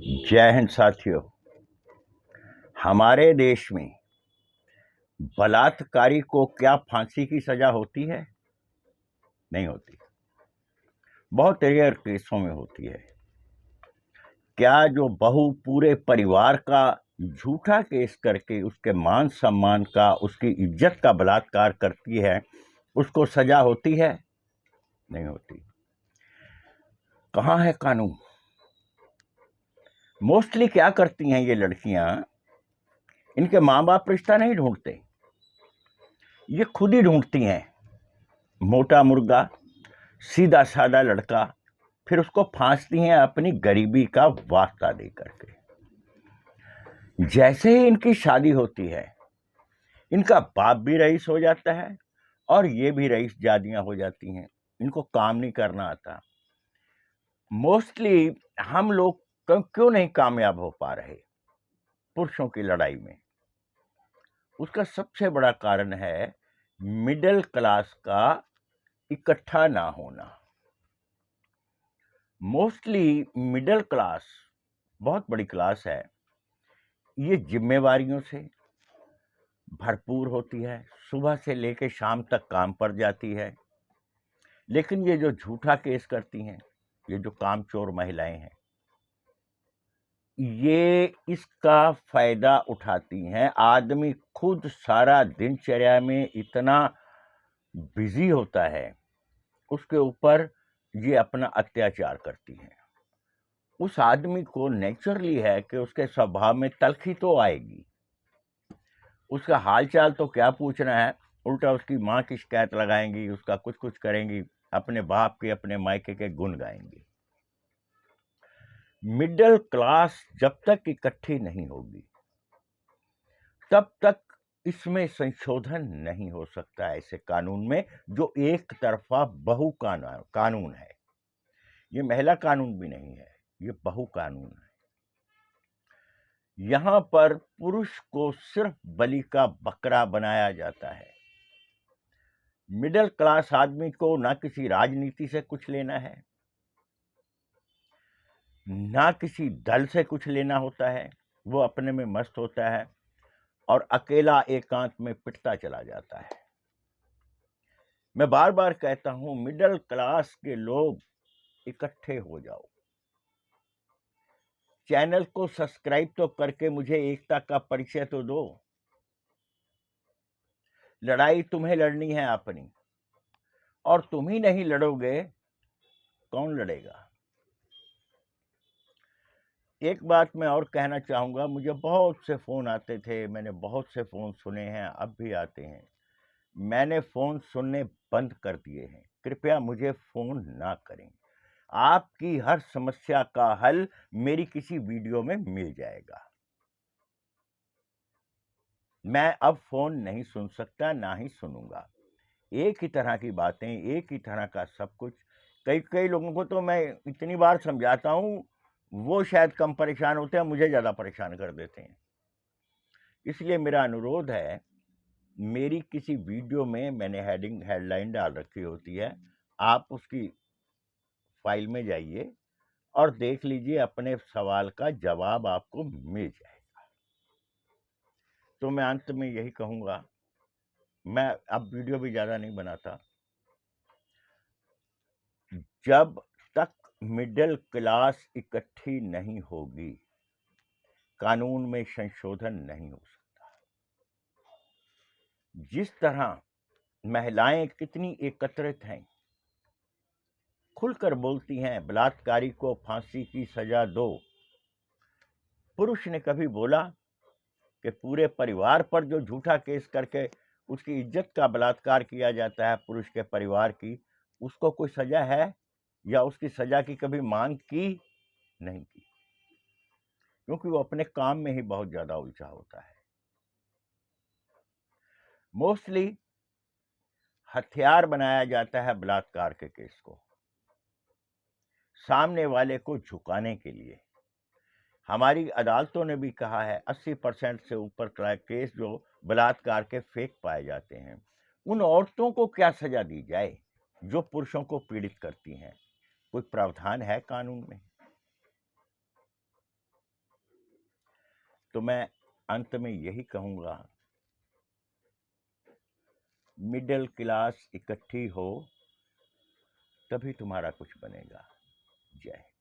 जय हिंद साथियों। हमारे देश में बलात्कारी को क्या फांसी की सजा होती है? नहीं होती। बहुत रेयर केसों में होती है। क्या जो बहू पूरे परिवार का झूठा केस करके उसके मान सम्मान का, उसकी इज्जत का बलात्कार करती है, उसको सजा होती है? नहीं होती। कहाँ है कानून? मोस्टली क्या करती हैं ये लड़कियां, इनके माँ बाप रिश्ता नहीं ढूंढते, ये खुद ही ढूंढती हैं। मोटा मुर्गा, सीधा साधा लड़का, फिर उसको फांसती हैं अपनी गरीबी का वास्ता दे करके। जैसे ही इनकी शादी होती है, इनका बाप भी रईस हो जाता है और ये भी रईस जादियां हो जाती हैं। इनको काम नहीं करना आता। मोस्टली हम लोग क्यों नहीं कामयाब हो पा रहे पुरुषों की लड़ाई में? उसका सबसे बड़ा कारण है मिडिल क्लास का इकट्ठा ना होना। मोस्टली मिडिल क्लास बहुत बड़ी क्लास है, ये जिम्मेवारियों से भरपूर होती है, सुबह से लेकर शाम तक काम पर जाती है। लेकिन ये जो झूठा केस करती हैं, ये जो कामचोर महिलाएं हैं, ये इसका फायदा उठाती हैं। आदमी खुद सारा दिनचर्या में इतना बिजी होता है, उसके ऊपर ये अपना अत्याचार करती हैं। उस आदमी को नेचुरली है कि उसके स्वभाव में तलखी तो आएगी। उसका हालचाल तो क्या पूछना है, उल्टा उसकी माँ की शिकायत लगाएंगी, उसका कुछ कुछ करेंगी, अपने बाप के अपने मायके के गुण गाएंगी। मिडिल क्लास जब तक इकट्ठी नहीं होगी, तब तक इसमें संशोधन नहीं हो सकता ऐसे कानून में, जो एक तरफा बहु कानून है। ये महिला कानून भी नहीं है, ये बहु कानून है। यहां पर पुरुष को सिर्फ बलि का बकरा बनाया जाता है। मिडिल क्लास आदमी को ना किसी राजनीति से कुछ लेना है, ना किसी दल से कुछ लेना होता है। वो अपने में मस्त होता है और अकेला एकांत में पिटता चला जाता है। मैं बार बार कहता हूं, मिडिल क्लास के लोग इकट्ठे हो जाओ। चैनल को सब्सक्राइब तो करके मुझे एकता का परिचय तो दो। लड़ाई तुम्हें लड़नी है अपनी, और तुम ही नहीं लड़ोगे, कौन लड़ेगा? एक बात मैं और कहना चाहूंगा, मुझे बहुत से फोन आते थे, मैंने बहुत से फोन सुने हैं, अब भी आते हैं। मैंने फोन सुनने बंद कर दिए हैं। कृपया मुझे फोन ना करें। आपकी हर समस्या का हल मेरी किसी वीडियो में मिल जाएगा। मैं अब फोन नहीं सुन सकता, ना ही सुनूंगा। एक ही तरह की बातें, एक ही तरह का सब कुछ। कई लोगों को तो मैं इतनी बार समझाता हूं, वो शायद कम परेशान होते हैं, मुझे ज्यादा परेशान कर देते हैं। इसलिए मेरा अनुरोध है, मेरी किसी वीडियो में मैंने हेडलाइन डाल रखी होती है, आप उसकी फाइल में जाइए और देख लीजिए, अपने सवाल का जवाब आपको मिल जाएगा। तो मैं अंत में यही कहूंगा, मैं अब वीडियो भी ज्यादा नहीं बनाता। जब तक मिडिल क्लास इकट्ठी नहीं होगी, कानून में संशोधन नहीं हो सकता। जिस तरह महिलाएं कितनी एकत्रित हैं, खुलकर बोलती हैं, बलात्कारी को फांसी की सजा दो। पुरुष ने कभी बोला कि पूरे परिवार पर जो झूठा केस करके उसकी इज्जत का बलात्कार किया जाता है, पुरुष के परिवार की, उसको कोई सजा है या उसकी सजा की कभी मांग की? नहीं की, क्योंकि वो अपने काम में ही बहुत ज्यादा उलझा होता है। मोस्टली हथियार बनाया जाता है बलात्कार के केस को, सामने वाले को झुकाने के लिए। हमारी अदालतों ने भी कहा है, 80% से ऊपर केस जो बलात्कार के फेक पाए जाते हैं। उन औरतों को क्या सजा दी जाए जो पुरुषों को पीड़ित करती हैं? कोई प्रावधान है कानून में? तो मैं अंत में यही कहूँगा, मिडिल क्लास इकट्ठी हो तभी तुम्हारा कुछ बनेगा। जय हिंद।